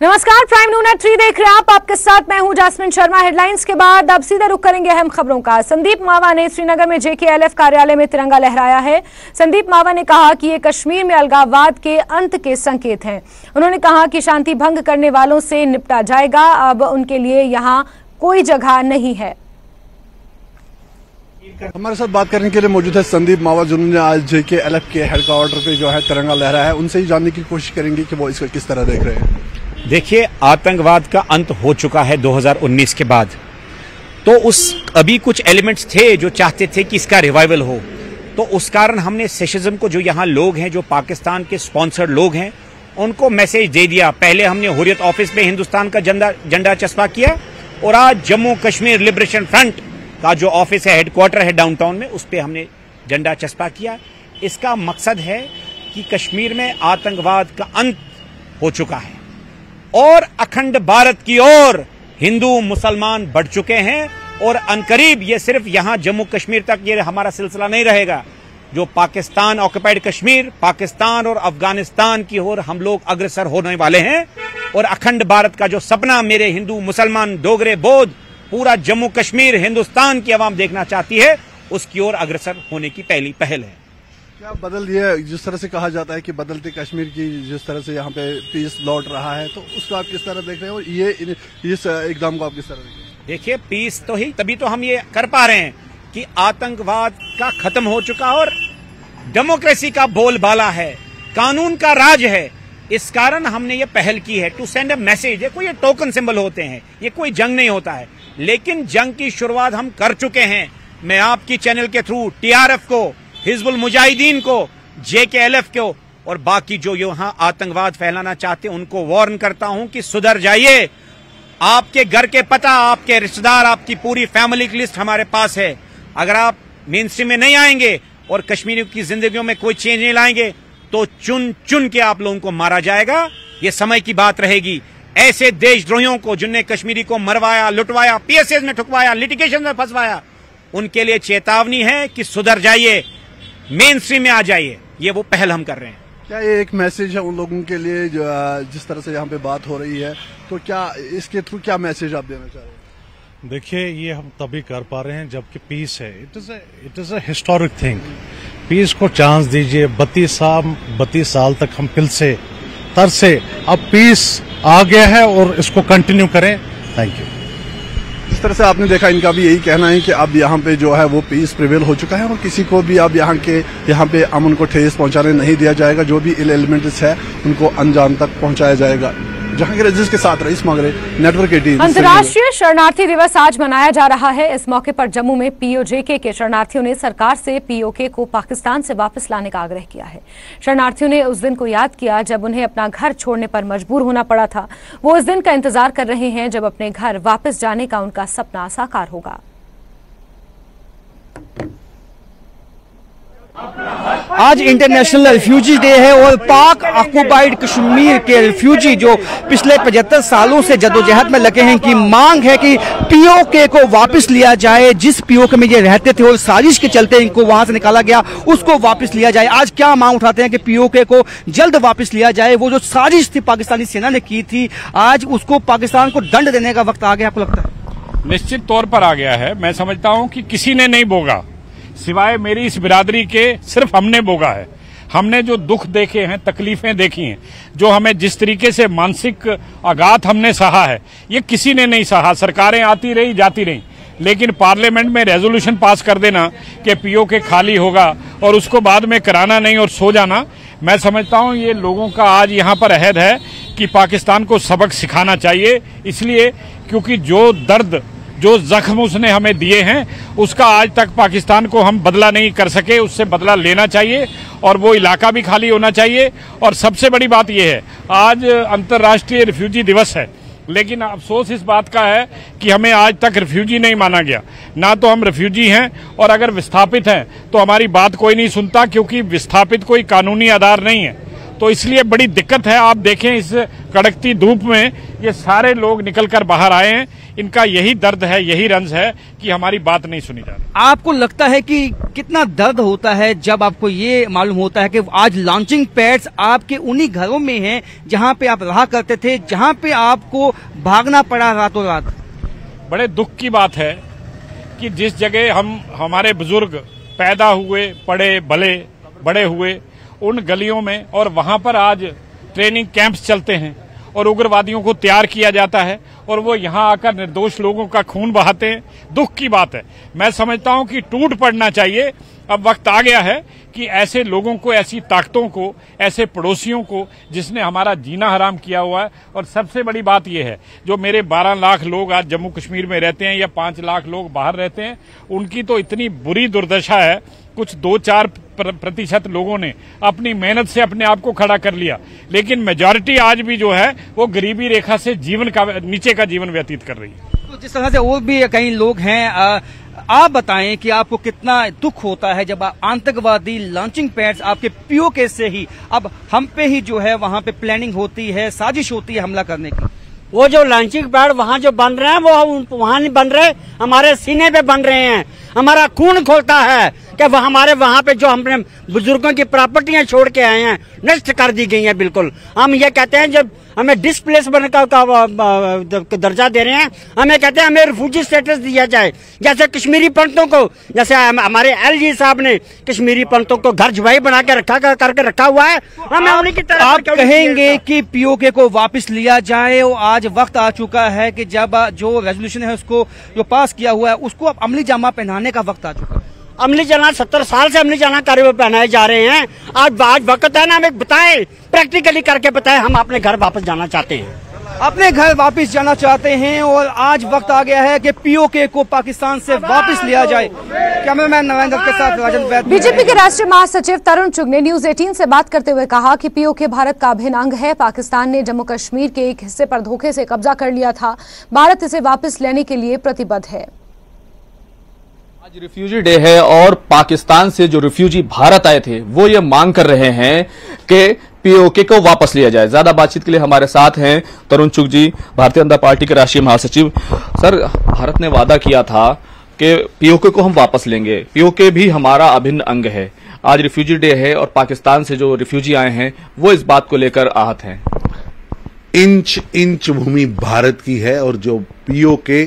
नमस्कार, प्राइम नून एट 3 देख रहे हैं आप। आपके साथ मैं हूं जास्मिन शर्मा। हेडलाइंस के बाद अब सीधा रुख करेंगे अहम खबरों का। संदीप मावा ने श्रीनगर में JKLF कार्यालय में तिरंगा लहराया है। संदीप मावा ने कहा कि ये कश्मीर में अलगाववाद के अंत के संकेत हैं। उन्होंने कहा कि शांति भंग करने वालों से निपटा जाएगा, अब उनके लिए यहाँ कोई जगह नहीं है। हमारे साथ बात करने के लिए मौजूद है संदीप मावा, जिन्होंने आज JKLF के हेडक्वार्टर पे जो है तिरंगा लहराया है। उनसे ही जानने की कोशिश करेंगे कि वो इसको किस तरह देख रहे हैं। देखिए, आतंकवाद का अंत हो चुका है 2019 के बाद, तो अभी कुछ एलिमेंट्स थे जो चाहते थे कि इसका रिवाइवल हो, तो उस कारण हमने सेशनिज्म को, जो यहाँ लोग हैं, जो पाकिस्तान के स्पॉन्सर्ड लोग हैं, उनको मैसेज दे दिया। पहले हमने हुर्रियत ऑफिस में हिंदुस्तान का झंडा चस्पा किया, और आज जम्मू कश्मीर लिबरेशन फ्रंट का जो ऑफिस है, हेडक्वार्टर है डाउनटाउन में, उस पर हमने झंडा चस्पा किया। इसका मकसद है कि कश्मीर में आतंकवाद का अंत हो चुका है और अखंड भारत की ओर हिंदू मुसलमान बढ़ चुके हैं, और अनकरीब ये सिर्फ यहां जम्मू कश्मीर तक ये हमारा सिलसिला नहीं रहेगा। जो पाकिस्तान ऑक्युपाइड कश्मीर, पाकिस्तान और अफगानिस्तान की ओर हम लोग अग्रसर होने वाले हैं, और अखंड भारत का जो सपना मेरे हिंदू मुसलमान डोगरे बौद्ध पूरा जम्मू कश्मीर हिंदुस्तान की आवाम देखना चाहती है, उसकी ओर अग्रसर होने की पहली पहल है। क्या बदल ये, जिस तरह से कहा जाता है कि बदलते कश्मीर की जिस तरह से यहाँ पे पीस लौट रहा है, तो उसको आप किस तरह देख रहे हैं, और ये इस एकदम को आप किस तरह देख रहे हैं? देखिए, पीस तो ही तभी तो हम ये कर पा रहे हैं कि आतंकवाद का खत्म हो चुका और डेमोक्रेसी का बोलबाला है, कानून का राज है। इस कारण हमने ये पहल की है टू सेंड अ मैसेज। ये कोई टोकन सिंबल होते हैं, ये कोई जंग नहीं होता है, लेकिन जंग की शुरुआत हम कर चुके हैं। मैं आपकी चैनल के थ्रू TRF को, हिजबुल मुजाहिदीन को, JKLF को और बाकी जो यहां आतंकवाद फैलाना चाहते हैं उनको वार्न करता हूं कि सुधर जाइए। आपके घर के पता, आपके रिश्तेदार, आपकी पूरी फैमिली की लिस्ट हमारे पास है। अगर आप मेन स्ट्रीम में नहीं आएंगे और कश्मीरियों की जिंदगियों में कोई चेंज नहीं लाएंगे, तो चुन चुन के आप लोगों को मारा जाएगा। ये समय की बात रहेगी। ऐसे देशद्रोहियों को, जिनने कश्मीरी को मरवाया, लुटवाया, PSS में ठुकवाया, लिटिगेशन में फंसवाया, उनके लिए चेतावनी है कि सुधर जाइए, मेन स्ट्रीम में आ जाइए। ये वो पहल हम कर रहे हैं। क्या ये एक मैसेज है उन लोगों के लिए जो जिस तरह से यहाँ पे बात हो रही है, तो क्या इसके थ्रू क्या मैसेज आप देना चाह रहे हैं? देखिए, ये हम तभी कर पा रहे हैं जबकि पीस है। It is a historic thing. Peace को चांस दीजिए। 32 साल तक हम फिर से तरसे, अब पीस आ गया है और इसको कंटिन्यू करें। Thank you. इस तरह से आपने देखा, इनका भी यही कहना है कि अब यहाँ पे जो है वो पीस प्रिवेल हो चुका है और किसी को भी अब यहाँ पे अमन को ठेस पहुंचाने नहीं दिया जाएगा। जो भी इल एलिमेंट्स है उनको अंजाम तक पहुंचाया जाएगा। जहांगीर अजीज के साथ रईस मांगरे, नेटवर्क 18। अंतर्राष्ट्रीय शरणार्थी दिवस आज मनाया जा रहा है। इस मौके पर जम्मू में POJK के शरणार्थियों ने सरकार से POK को पाकिस्तान से वापस लाने का आग्रह किया है। शरणार्थियों ने उस दिन को याद किया जब उन्हें अपना घर छोड़ने पर मजबूर होना पड़ा था। वो इस दिन का इंतजार कर रहे हैं जब अपने घर वापस जाने का उनका सपना साकार होगा। आज इंटरनेशनल रिफ्यूजी डे है और पाक ऑक्युपाइड कश्मीर के रिफ्यूजी जो पिछले 75 सालों से जदोजहद में लगे हैं, की मांग है कि POK को वापस लिया जाए। जिस POK में ये रहते थे और साजिश के चलते इनको वहां से निकाला गया, उसको वापस लिया जाए। आज क्या मांग उठाते हैं कि POK को जल्द वापस लिया जाए। वो जो साजिश थी पाकिस्तानी सेना ने की थी, आज उसको पाकिस्तान को दंड देने का वक्त आ गया। आपको लगता है? निश्चित तौर पर आ गया है। मैं समझता हूं कि किसी ने नहीं बोगा, सिवाय मेरी इस बिरादरी के सिर्फ हमने बोगा है। हमने जो दुख देखे हैं, तकलीफें देखी हैं, जो हमें जिस तरीके से मानसिक आघात हमने सहा है, ये किसी ने नहीं सहा। सरकारें आती रही, जाती रही, लेकिन पार्लियामेंट में रेजोल्यूशन पास कर देना कि POK खाली होगा और उसको बाद में कराना नहीं और सो जाना, मैं समझता हूं ये लोगों का आज यहाँ पर अहद है कि पाकिस्तान को सबक सिखाना चाहिए। इसलिए क्योंकि जो दर्द, जो जख्म उसने हमें दिए हैं, उसका आज तक पाकिस्तान को हम बदला नहीं कर सके, उससे बदला लेना चाहिए और वो इलाका भी खाली होना चाहिए। और सबसे बड़ी बात यह है, आज अंतर्राष्ट्रीय रिफ्यूजी दिवस है, लेकिन अफसोस इस बात का है कि हमें आज तक रिफ्यूजी नहीं माना गया। ना तो हम रिफ्यूजी हैं, और अगर विस्थापित हैं तो हमारी बात कोई नहीं सुनता, क्योंकि विस्थापित कोई कानूनी आधार नहीं है। तो इसलिए बड़ी दिक्कत है। आप देखें इस कड़कती धूप में ये सारे लोग निकलकर बाहर आए हैं, इनका यही दर्द है, यही रंज है कि हमारी बात नहीं सुनी जा रही। आपको लगता है कि कितना दर्द होता है जब आपको ये मालूम होता है कि आज लॉन्चिंग पैड्स आपके उन्हीं घरों में हैं जहां पे आप रहा करते थे, जहां पे आपको भागना पड़ा रातों रात? बड़े दुख की बात है कि जिस जगह हमारे बुजुर्ग पैदा हुए, पढ़े, भले बड़े हुए, उन गलियों में और वहां पर आज ट्रेनिंग कैंप्स चलते हैं और उग्रवादियों को तैयार किया जाता है और वो यहां आकर निर्दोष लोगों का खून बहाते हैं। दुख की बात है। मैं समझता हूं कि टूट पड़ना चाहिए। अब वक्त आ गया है कि ऐसे लोगों को, ऐसी ताकतों को, ऐसे पड़ोसियों को जिसने हमारा जीना हराम किया हुआ है, और सबसे बड़ी बात यह है जो मेरे 12 लाख लोग आज जम्मू कश्मीर में रहते हैं या 5 लाख लोग बाहर रहते हैं, उनकी तो इतनी बुरी दुर्दशा है। कुछ 2-4% लोगों ने अपनी मेहनत से अपने आप को खड़ा कर लिया, लेकिन मेजॉरिटी आज भी जो है वो गरीबी रेखा से नीचे का जीवन व्यतीत कर रही है। तो जिस तरह से और भी कई लोग हैं, आप बताएं कि आपको कितना दुख होता है जब आतंकवादी लॉन्चिंग पैड्स आपके पीओके से ही, अब हम पे ही जो है वहां पे प्लानिंग होती है, साजिश होती है हमला करने की। वो जो लॉन्चिंग पैड वहाँ जो बन रहे हैं वो वहाँ नहीं बन रहे, हमारे सीने पे बन रहे हैं। हमारा खून खोलता है कि हमारे वहाँ पे जो हमने बुजुर्गों की प्रॉपर्टियां छोड़ के आए हैं नष्ट कर दी गई हैं। बिल्कुल हम ये कहते हैं जब हमें डिस्प्लेस बनने का दर्जा दे रहे हैं, हमें कहते हैं हमें रिफ्यूजी स्टेटस दिया जाए। जैसे कश्मीरी पंडितों को, जैसे हमारे एलजी साहब ने कश्मीरी पंडितों को घर जुबाई बना के करके रखा हुआ है, हमें उन्हीं की तरह। आप कहेंगे कि पीओके को वापस लिया जाए और आज वक्त आ चुका है कि जब जो रेजोल्यूशन है उसको जो पास किया हुआ है उसको अब अमली जामा पहनाने का वक्त आ चुका है। अमली जाना 70 साल से अमली जाना कार्य पहनाए जा रहे हैं। आज वक्त है ना, हमें बताएं, प्रैक्टिकली करके बताएं, हम अपने घर वापस जाना चाहते हैं। अपने घर वापस जाना चाहते हैं और आज वक्त आ गया है कि पीओके को पाकिस्तान से वापस लिया जाए। कैमरामैन नरेंद्र के साथ राजन वैद। बीजेपी के राष्ट्रीय महासचिव तरुण चुग ने न्यूज 18 से बात करते हुए कहा कि पीओके भारत का अभिन्न अंग है। पाकिस्तान ने जम्मू कश्मीर के एक हिस्से पर धोखे से कब्जा कर लिया था, भारत इसे वापस लेने के लिए प्रतिबद्ध है। आज रिफ्यूजी डे है और पाकिस्तान से जो रिफ्यूजी भारत आए थे वो ये मांग कर रहे हैं कि पीओके को वापस लिया जाए। ज्यादा बातचीत के लिए हमारे साथ हैं तरुण चुग जी, भारतीय जनता पार्टी के राष्ट्रीय महासचिव। सर, भारत ने वादा किया था कि पीओके को हम वापस लेंगे, पीओके भी हमारा अभिन्न अंग है। आज रिफ्यूजी डे है और पाकिस्तान से जो रिफ्यूजी आए हैं वो इस बात को लेकर आहत हैं। इंच इंच भूमि भारत की है और जो पीओके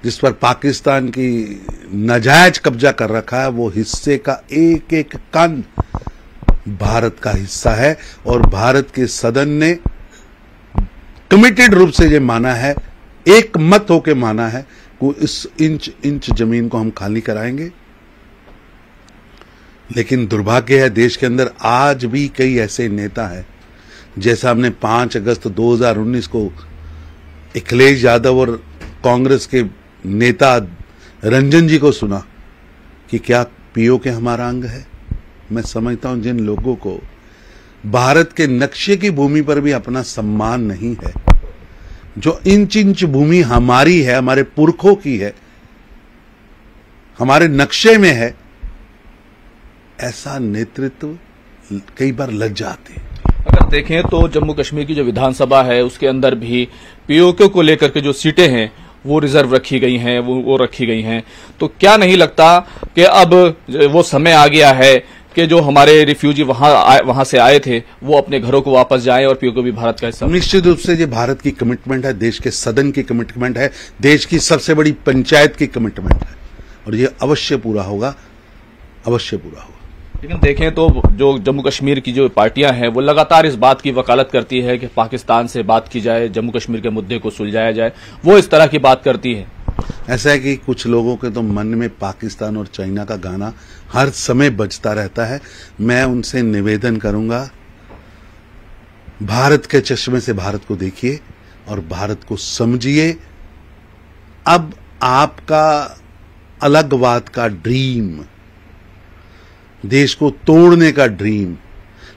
जिस पर पाकिस्तान की नाजायज कब्जा कर रखा है वो हिस्से का एक एक कण भारत का हिस्सा है और भारत के सदन ने कमिटेड रूप से ये माना है, एक मत होके माना है कि इस इंच इंच जमीन को हम खाली कराएंगे। लेकिन दुर्भाग्य है देश के अंदर आज भी कई ऐसे नेता हैं, जैसा हमने 5 अगस्त 2019 को अखिलेश यादव और कांग्रेस के नेता रंजन जी को सुना कि क्या पीओके हमारा अंग है। मैं समझता हूं जिन लोगों को भारत के नक्शे की भूमि पर भी अपना सम्मान नहीं है, जो इंच इंच भूमि हमारी है, हमारे पुरखों की है, हमारे नक्शे में है, ऐसा नेतृत्व कई बार लग जाते हैं। अगर देखें तो जम्मू कश्मीर की जो विधानसभा है उसके अंदर भी पीओके को लेकर के जो सीटें हैं वो रिजर्व रखी गई हैं, वो रखी गई हैं। तो क्या नहीं लगता कि अब वो समय आ गया है कि जो हमारे रिफ्यूजी वहां से आए थे वो अपने घरों को वापस जाएं और पीओके भी भारत का हिस्सा? निश्चित रूप से ये भारत की कमिटमेंट है, देश के सदन की कमिटमेंट है, देश की सबसे बड़ी पंचायत की कमिटमेंट है और ये अवश्य पूरा होगा, अवश्य पूरा होगा। लेकिन देखें तो जो जम्मू कश्मीर की जो पार्टियां हैं वो लगातार इस बात की वकालत करती है कि पाकिस्तान से बात की जाए, जम्मू कश्मीर के मुद्दे को सुलझाया जाए, वो इस तरह की बात करती है। ऐसा है कि कुछ लोगों के तो मन में पाकिस्तान और चाइना का गाना हर समय बजता रहता है। मैं उनसे निवेदन करूंगा, भारत के चश्मे से भारत को देखिए और भारत को समझिए। अब आपका अलगवाद का ड्रीम, देश को तोड़ने का ड्रीम,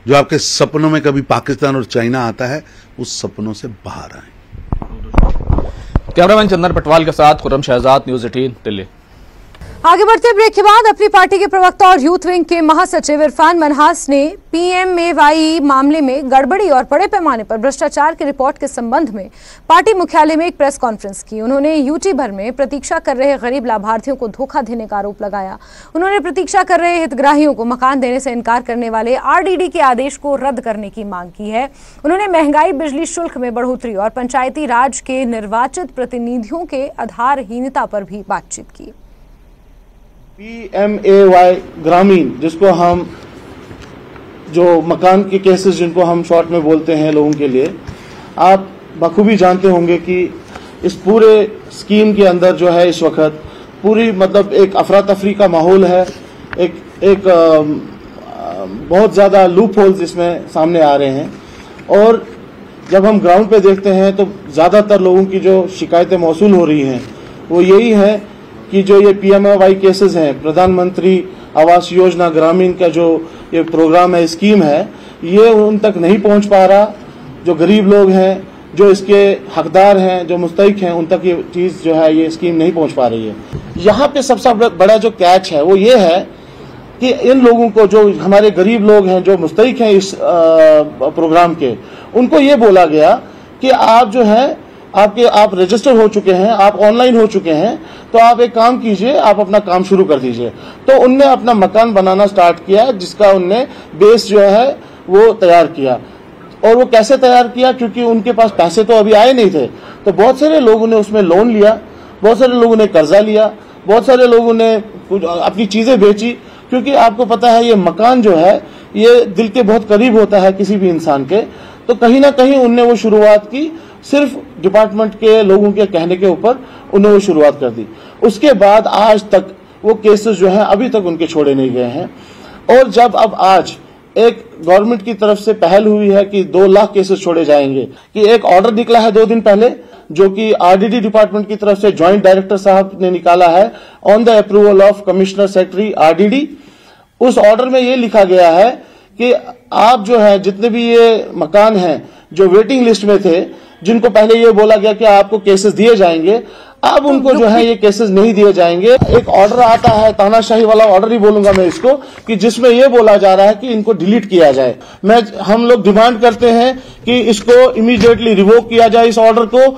जो आपके सपनों में कभी पाकिस्तान और चाइना आता है, उस सपनों से बाहर आए। कैमरामैन चंदन पटवाल के साथ खुर्रम शहजाद, न्यूज 18 दिल्ली। आगे बढ़ते ब्रेक के बाद अपनी पार्टी के प्रवक्ता और यूथ विंग के महासचिव इरफान मनहास ने पीएमएवाई मामले में गड़बड़ी और बड़े पैमाने पर भ्रष्टाचार की रिपोर्ट के संबंध में पार्टी मुख्यालय में एक प्रेस कॉन्फ्रेंस की। उन्होंने यूटी भर में प्रतीक्षा कर रहे गरीब लाभार्थियों को धोखा देने का आरोप लगाया। उन्होंने प्रतीक्षा कर रहे हितग्राहियों को मकान देने से इनकार करने वाले आरडीडी के आदेश को रद्द करने की मांग की है। उन्होंने महंगाई, बिजली शुल्क में बढ़ोतरी और पंचायती राज के निर्वाचित प्रतिनिधियों के आधारहीनता पर भी बातचीत की। पीएमएवाई ग्रामीण, जिसको हम जो मकान के केसेस जिनको हम शॉर्ट में बोलते हैं लोगों के लिए, आप बखूबी जानते होंगे कि इस पूरे स्कीम के अंदर जो है इस वक्त पूरी मतलब एक अफरा तफरी का माहौल है। एक बहुत ज्यादा लूप होल्स इसमें सामने आ रहे हैं और जब हम ग्राउंड पे देखते हैं तो ज्यादातर लोगों की जो शिकायतें मौसूल हो रही हैं वो यही है कि जो ये पीएमएवाई केसेस हैं, प्रधानमंत्री आवास योजना ग्रामीण का जो ये प्रोग्राम है, स्कीम है, ये उन तक नहीं पहुंच पा रहा। जो गरीब लोग हैं, जो इसके हकदार हैं, जो मुस्तहिक हैं, उन तक ये चीज जो है ये स्कीम नहीं पहुंच पा रही है। यहाँ पे सबसे बड़ा जो कैच है वो ये है कि इन लोगों को, जो हमारे गरीब लोग हैं, जो मुस्तहिक हैं इस प्रोग्राम के, उनको ये बोला गया कि आप जो है आप रजिस्टर हो चुके हैं, आप ऑनलाइन हो चुके हैं, तो आप एक काम कीजिए, आप अपना काम शुरू कर दीजिए। तो उनने अपना मकान बनाना स्टार्ट किया, जिसका उनने बेस जो है वो तैयार किया। और वो कैसे तैयार किया, क्योंकि उनके पास पैसे तो अभी आए नहीं थे, तो बहुत सारे लोगों ने उसमें लोन लिया, बहुत सारे लोगों ने कर्जा लिया, बहुत सारे लोगों ने अपनी चीजें बेची, क्योंकि आपको पता है ये मकान जो है ये दिल के बहुत करीब होता है किसी भी इंसान के। तो कहीं ना कहीं उनने वो शुरुआत की, सिर्फ डिपार्टमेंट के लोगों के कहने के ऊपर उन्होंने वो शुरुआत कर दी। उसके बाद आज तक वो केसेस जो है अभी तक उनके छोड़े नहीं गए हैं। और जब अब आज एक गवर्नमेंट की तरफ से पहल हुई है कि 2 लाख केसेस छोड़े जाएंगे, कि एक ऑर्डर निकला है 2 दिन पहले, जो कि आरडीडी डिपार्टमेंट की तरफ से ज्वाइंट डायरेक्टर साहब ने निकाला है, on the approval of commissioner secretary RDD. उस ऑर्डर में ये लिखा गया है कि आप जो है जितने भी ये मकान हैं जो वेटिंग लिस्ट में थे, जिनको पहले ये बोला गया कि आपको केसेस दिए जाएंगे, अब उनको जो है ये केसेस नहीं दिए जाएंगे। एक ऑर्डर आता है, तानाशाही वाला ऑर्डर ही बोलूंगा मैं इसको, कि जिसमें ये बोला जा रहा है कि इनको डिलीट किया जाए। हम लोग डिमांड करते हैं कि इसको इमीडिएटली रिवोक किया जाए इस ऑर्डर को।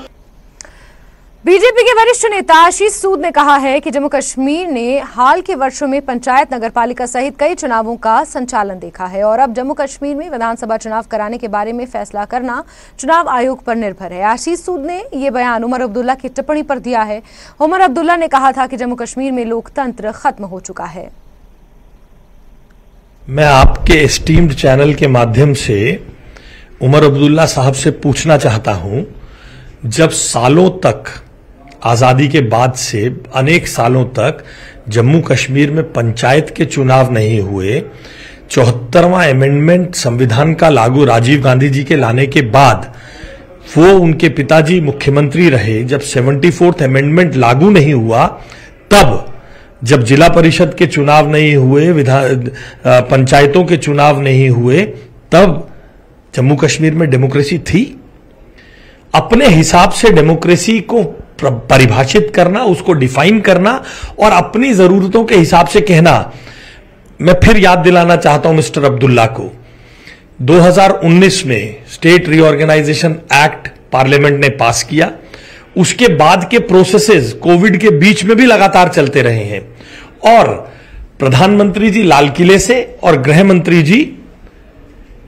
बीजेपी के वरिष्ठ नेता आशीष सूद ने कहा है कि जम्मू कश्मीर ने हाल के वर्षों में पंचायत, नगरपालिका सहित कई चुनावों का संचालन देखा है और अब जम्मू कश्मीर में विधानसभा चुनाव कराने के बारे में फैसला करना चुनाव आयोग पर निर्भर है। आशीष सूद ने ये बयान उमर अब्दुल्ला की टिप्पणी पर दिया है। उमर अब्दुल्ला ने कहा था कि जम्मू कश्मीर में लोकतंत्र खत्म हो चुका है। मैं आपके एस्टीम्ड चैनल के माध्यम से उमर अब्दुल्ला साहब से पूछना चाहता हूं, जब सालों तक आजादी के बाद से अनेक सालों तक जम्मू कश्मीर में पंचायत के चुनाव नहीं हुए, 74वां अमेंडमेंट संविधान का लागू राजीव गांधी जी के लाने के बाद वो उनके पिताजी मुख्यमंत्री रहे, जब 74th अमेंडमेंट लागू नहीं हुआ, तब जब जिला परिषद के चुनाव नहीं हुए, पंचायतों के चुनाव नहीं हुए, तब जम्मू कश्मीर में डेमोक्रेसी थी। अपने हिसाब से डेमोक्रेसी को परिभाषित करना, उसको डिफाइन करना और अपनी जरूरतों के हिसाब से कहना। मैं फिर याद दिलाना चाहता हूं मिस्टर अब्दुल्ला को, 2019 में स्टेट रीऑर्गेनाइजेशन एक्ट पार्लियामेंट ने पास किया। उसके बाद के प्रोसेसेस कोविड के बीच में भी लगातार चलते रहे हैं और प्रधानमंत्री जी लाल किले से और गृह मंत्री जी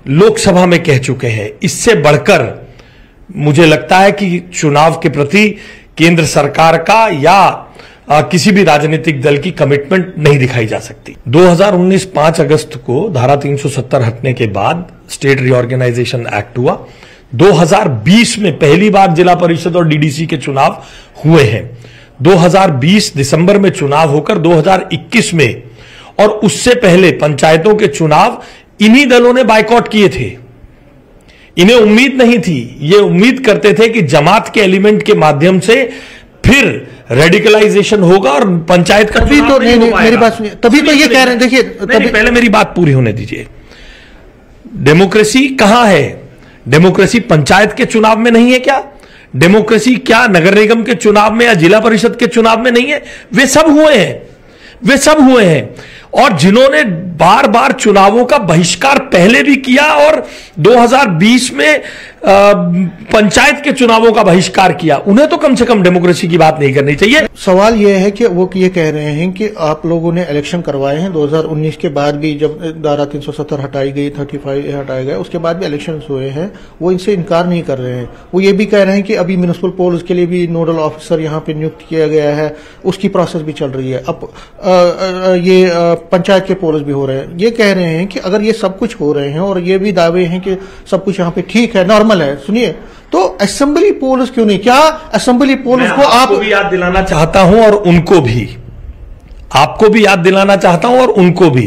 लोकसभा में कह चुके हैं। इससे बढ़कर मुझे लगता है कि चुनाव के प्रति केंद्र सरकार का या किसी भी राजनीतिक दल की कमिटमेंट नहीं दिखाई जा सकती। 2019 5 अगस्त को धारा 370 हटने के बाद स्टेट रीऑर्गेनाइजेशन एक्ट हुआ। 2020 में पहली बार जिला परिषद और डीडीसी के चुनाव हुए हैं। 2020 दिसंबर में चुनाव होकर 2021 में और उससे पहले पंचायतों के चुनाव इन्हीं दलों ने बायकॉट किए थे। इन्हें उम्मीद नहीं थी, ये उम्मीद करते थे कि जमात के एलिमेंट के माध्यम से फिर रेडिकलाइजेशन होगा और पंचायत का तभी तो नहीं मेरी बात सुनिए, तभी तो ये कह रहे हैं। देखिए पहले मेरी बात पूरी होने दीजिए। डेमोक्रेसी कहां है? डेमोक्रेसी पंचायत के चुनाव में नहीं है क्या? डेमोक्रेसी क्या नगर निगम के चुनाव में या जिला परिषद के चुनाव में नहीं है? वे सब हुए हैं। वे सब हुए हैं। और जिन्होंने बार बार चुनावों का बहिष्कार पहले भी किया और 2020 में पंचायत के चुनावों का बहिष्कार किया, उन्हें तो कम से कम डेमोक्रेसी की बात नहीं करनी चाहिए। सवाल यह है कि वो ये कह रहे हैं कि आप लोगों ने इलेक्शन करवाए हैं 2019 के बाद भी, जब धारा 370 हटाई गई, 35 हटाया गया, उसके बाद भी इलेक्शन हुए हैं, वो इनसे इनकार नहीं कर रहे हैं। वो ये भी कह रहे हैं कि अभी म्युनिसिपल पोल्स के लिए भी नोडल ऑफिसर यहाँ पे नियुक्त किया गया है, उसकी प्रोसेस भी चल रही है। अब ये पंचायत के पोल्स भी हो रहे हैं। ये कह रहे हैं कि अगर ये सब कुछ हो रहे हैं और ये भी दावे हैं कि सब कुछ यहाँ पे ठीक है, नॉर्मल है, सुनिए, तो असेंबली पोल्स क्यों नहीं? क्या असेंबली पोल्स को आपको भी याद दिलाना चाहता हूं और उनको भी, आपको भी याद दिलाना चाहता हूं और उनको भी,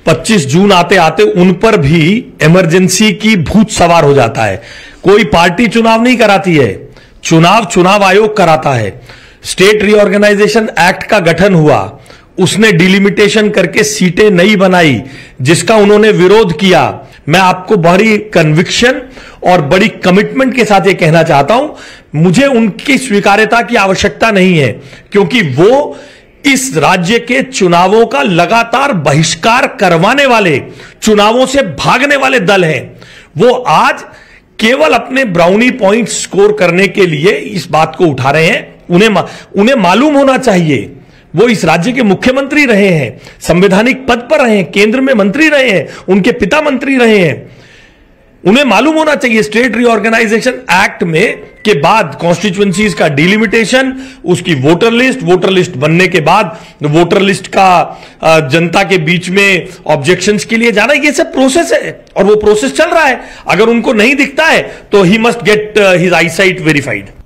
25 जून आते आते उन पर भी इमरजेंसी की भूत सवार हो जाता है। कोई पार्टी चुनाव नहीं कराती है, चुनाव आयोग कराता है। स्टेट रीऑर्गेनाइजेशन एक्ट का गठन हुआ, उसने डिलिमिटेशन करके सीटें नहीं बनाई, जिसका उन्होंने विरोध किया। मैं आपको बड़ी कन्विक्शन और बड़ी कमिटमेंट के साथ यह कहना चाहता हूं, मुझे उनकी स्वीकार्यता की आवश्यकता नहीं है, क्योंकि वो इस राज्य के चुनावों का लगातार बहिष्कार करवाने वाले, चुनावों से भागने वाले दल हैं। वो आज केवल अपने ब्राउनी पॉइंट स्कोर करने के लिए इस बात को उठा रहे हैं। उन्हें मालूम होना चाहिए, वो इस राज्य के मुख्यमंत्री रहे हैं, संवैधानिक पद पर रहे हैं, केंद्र में मंत्री रहे हैं, उनके पिता मंत्री रहे हैं। उन्हें मालूम होना चाहिए स्टेट रीऑर्गेनाइजेशन एक्ट में के बाद कॉन्स्टिट्यूएंसीज का डिलिमिटेशन, उसकी वोटर लिस्ट बनने के बाद वोटर लिस्ट का जनता के बीच में ऑब्जेक्शंस के लिए जाना, ये सब प्रोसेस है और वो प्रोसेस चल रहा है। अगर उनको नहीं दिखता है तो he must get his eyesight verified.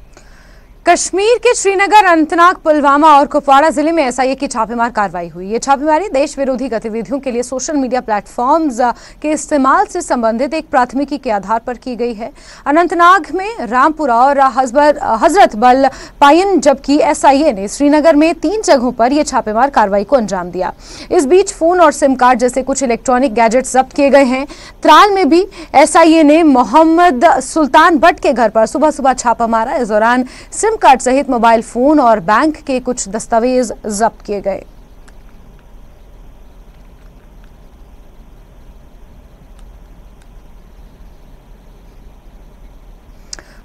Kashmir के श्रीनगर, अनंतनाग, पुलवामा और कुपवाड़ा जिले में एसआईए की छापेमार कार्रवाई हुई। ये छापेमारी देश विरोधी गतिविधियों के लिए सोशल मीडिया प्लेटफॉर्म्स के इस्तेमाल से संबंधित एक प्राथमिकी के आधार पर की गई है। अनंतनाग में रामपुरा और हजरत बल पायन, जबकि एसआईए ने श्रीनगर में 3 जगहों पर यह छापेमार कार्रवाई को अंजाम दिया। इस बीच फोन और सिम कार्ड जैसे कुछ इलेक्ट्रॉनिक गैजेट जब्त किए गए हैं। त्राल में भी एसआईए ने मोहम्मद सुल्तान भट्ट के घर पर सुबह सुबह छापा मारा। इस दौरान सिम कार्ड सहित मोबाइल फोन और बैंक के कुछ दस्तावेज जब्त किए गए।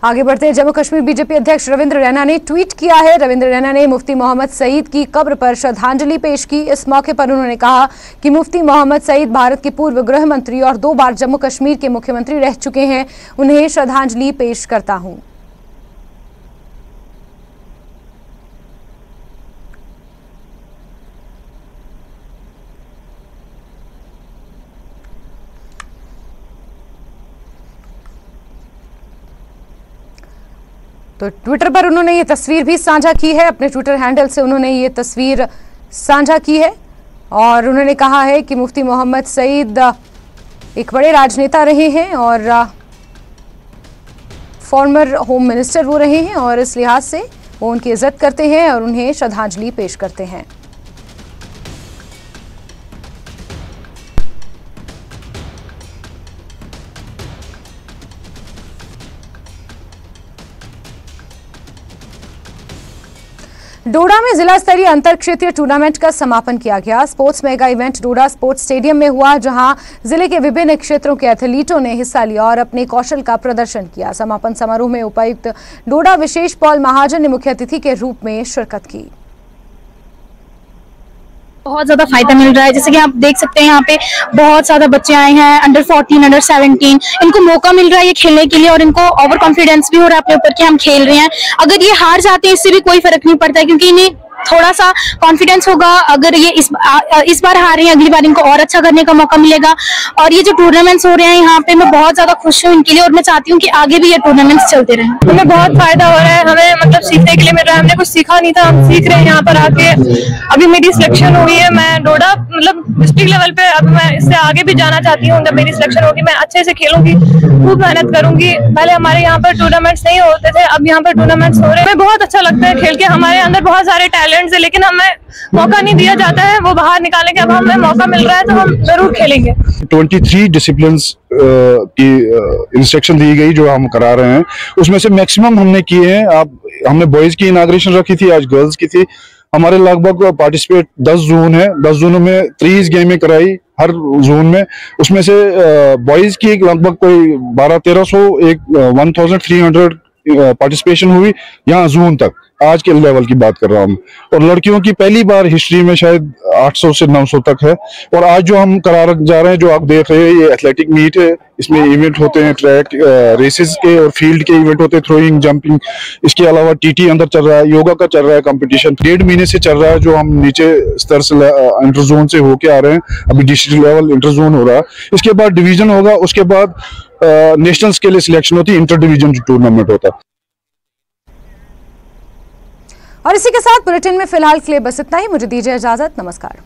आगे बढ़ते हैं, जम्मू कश्मीर बीजेपी अध्यक्ष रविंद्र रैना ने ट्वीट किया है। रविंद्र रैना ने मुफ्ती मोहम्मद सईद की कब्र पर श्रद्धांजलि पेश की। इस मौके पर उन्होंने कहा कि मुफ्ती मोहम्मद सईद भारत के पूर्व गृह मंत्री और 2 बार जम्मू कश्मीर के मुख्यमंत्री रह चुके हैं। उन्हें श्रद्धांजलि पेश करता हूं। तो ट्विटर पर उन्होंने ये तस्वीर भी साझा की है, अपने ट्विटर हैंडल से उन्होंने ये तस्वीर साझा की है और उन्होंने कहा है कि मुफ्ती मोहम्मद सईद एक बड़े राजनेता रहे हैं और फॉर्मर होम मिनिस्टर वो रहे हैं और इस लिहाज से वो उनकी इज्जत करते हैं और उन्हें श्रद्धांजलि पेश करते हैं। डोडा में जिला स्तरीय अंतर क्षेत्रीय टूर्नामेंट का समापन किया गया। स्पोर्ट्स मेगा इवेंट डोडा स्पोर्ट्स स्टेडियम में हुआ, जहां जिले के विभिन्न क्षेत्रों के एथलीटों ने हिस्सा लिया और अपने कौशल का प्रदर्शन किया। समापन समारोह में उपायुक्त डोडा विशेष पॉल महाजन ने मुख्य अतिथि के रूप में शिरकत की। बहुत ज्यादा फायदा मिल रहा है, जैसे कि आप देख सकते हैं यहाँ पे बहुत ज्यादा बच्चे आए हैं, अंडर 14, अंडर 17, इनको मौका मिल रहा है ये खेलने के लिए और इनको ओवर कॉन्फिडेंस भी हो रहा है अपने ऊपर कि हम खेल रहे हैं। अगर ये हार जाते हैं इससे भी कोई फर्क नहीं पड़ता है, क्योंकि इन्हें थोड़ा सा कॉन्फिडेंस होगा। अगर ये इस बार हार रहे हैं, अगली बार इनको और अच्छा करने का मौका मिलेगा। और ये जो टूर्नामेंट्स हो रहे हैं यहाँ पे, मैं बहुत ज्यादा खुश हूँ इनके लिए और मैं चाहती हूँ कि आगे भी ये टूर्नामेंट्स चलते रहें। हमें बहुत फायदा हो रहा है, हमें मतलब सीखने के लिए मिल रहा है। हमने कुछ सीखा नहीं था, हम सीख रहे हैं यहाँ पर आके। अभी मेरी सिलेक्शन हुई है, मैं डोडा मतलब डिस्ट्रिक्ट लेवल पे, अब मैं इससे आगे भी जाना चाहती हूँ। जब मेरी सिलेक्शन होगी मैं अच्छे से खेलूंगी, खूब मेहनत करूंगी। पहले हमारे यहाँ पर टूर्नामेंट्स नहीं होते थे, अब यहाँ पर टूर्नामेंट्स हो रहे हैं। हमें बहुत अच्छा लगता है खेल के। हमारे अंदर बहुत सारे टैलेंट्स है, लेकिन हमें मौका नहीं दिया जाता है वो बाहर निकालने के। अब हमें मौका मिल रहा है तो हम जरूर खेलेंगे। 23 डिसिप्लिन्स की इंस्ट्रक्शन दी गई जो हम करा रहे हैं, उसमें से मैक्सिमम हमने किए हैं। हमने बॉयज की इनाग्रेशन रखी थी, आज गर्ल्स की थी। हमारे लगभग पार्टिसिपेट 10 जोन है, 10 जोनों में 30 गेमें कराई हर जोन में। उसमें से बॉयज की लगभग कोई 1200-1300 1300 पार्टिसिपेशन हुई यहाँ जोन तक, आज के लेवल की बात कर रहा हूँ। और लड़कियों की पहली बार हिस्ट्री में शायद 800 से 900 तक है। और आज जो हम करा जा रहे हैं, जो आप देख रहे हैं, ये एथलेटिक मीट है। इसमें इवेंट होते हैं ट्रैक रेसेस के और फील्ड के इवेंट होते हैं, थ्रोइंग, जंपिंग। इसके अलावा टीटी अंदर चल रहा है, योगा का चल रहा है कंपटीशन। 1.5 महीने से चल रहा है, जो हम नीचे स्तर से इंटर जोन से होके आ रहे हैं। अभी डिस्ट्रिक्ट लेवल इंटर जोन हो रहा है, इसके बाद डिवीजन होगा, उसके बाद नेशनल्स के लिए सिलेक्शन होती है, इंटर डिवीजन टूर्नामेंट होता है। और इसी के साथ बुलेटिन में फिलहाल के लिए बस इतना ही। मुझे दीजिए इजाजत, नमस्कार।